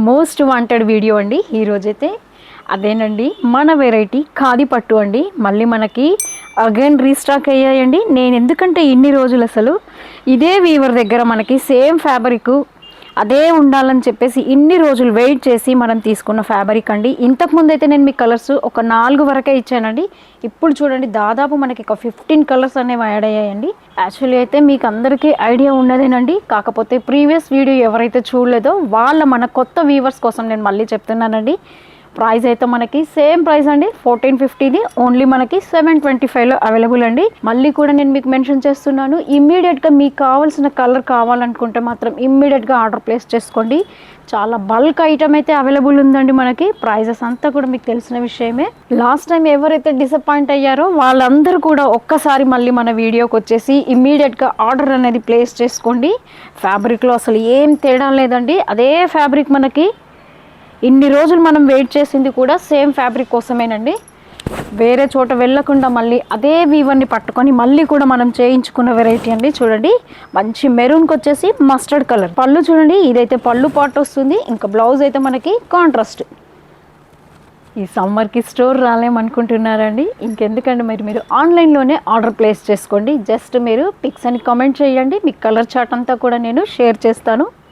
Most wanted video అండి ఈరోజైతే. అదేనండి మన వెరైటీ ఖాదీ పట్టు అండి. మళ్ళీ మనకి అగైన్ రీస్టాక్ అయ్యాయండి. నేను ఎందుకంటే ఇన్ని రోజులు అసలు ఇదే వీవర్ దగ్గర మనకి సేమ్ ఫ్యాబ్రిక్ అదే ఉండాలని చెప్పేసి ఇన్ని రోజులు వెయిట్ చేసి మనం తీసుకున్న ఫ్యాబ్రిక్ అండి. ఇంతకుముందు అయితే నేను మీ కలర్స్ ఒక 4 వరకే ఇచ్చానండి. ఇప్పుడు చూడండి దాదాపు మనకి ఒక 15 కలర్స్ అనేవి యాడ్ అయ్యాయండి. యాక్చువల్లీ అయితే మీకు అందరికీ ఐడియా ఉన్నదేనండి. కాకపోతే ప్రీవియస్ వీడియో ఎవరైతే చూడలేదో మన కొత్త వ్యూవర్స్ కోసం నేను మళ్ళీ చెప్తున్నానండి. ప్రైస్ అయితే మనకి సేమ్ ప్రైస్ అండి, 1450ది ఓన్లీ మనకి 725లో అవైలబుల్ అండి. మళ్ళీ కూడా నేను మీకు మెన్షన్ చేస్తున్నాను, ఇమ్మీడియట్గా మీకు కావాల్సిన కలర్ కావాలనుకుంటే మాత్రం ఇమ్మీడియట్గా ఆర్డర్ ప్లేస్ చేసుకోండి. చాలా బల్క్ ఐటమ్ అయితే అవైలబుల్ ఉందండి. మనకి ప్రైజెస్ అంతా కూడా మీకు తెలిసిన విషయమే. లాస్ట్ టైం ఎవరైతే డిసప్పాయింట్ అయ్యారో వాళ్ళందరూ కూడా ఒక్కసారి మళ్ళీ మన వీడియోకి వచ్చేసి ఇమ్మీడియట్గా ఆర్డర్ అనేది ప్లేస్ చేసుకోండి. ఫ్యాబ్రిక్లో అసలు ఏం తేడా లేదండి. అదే ఫ్యాబ్రిక్ మనకి ఇన్ని రోజులు మనం వెయిట్ చేసింది కూడా సేమ్ ఫ్యాబ్రిక్ కోసమేనండి. వేరే చోట వెళ్ళకుండా మళ్ళీ అదే వీవర్ని పట్టుకొని మళ్ళీ కూడా మనం చేయించుకున్న వెరైటీ అండి. చూడండి మంచి మెరూన్కి వచ్చేసి మస్టర్డ్ కలర్ పళ్ళు. చూడండి ఇదైతే పళ్ళు పాటు వస్తుంది. ఇంకా బ్లౌజ్ అయితే మనకి కాంట్రాస్ట్. ఈ సమ్మర్కి స్టోర్ రాలేమనుకుంటున్నారండి, ఇంకెందుకండి మీరు ఆన్లైన్లోనే ఆర్డర్ ప్లేస్ చేసుకోండి. జస్ట్ మీరు పిక్స్ అని కామెంట్ చేయండి, మీ కలర్ చార్ట్ అంతా కూడా నేను షేర్ చేస్తాను.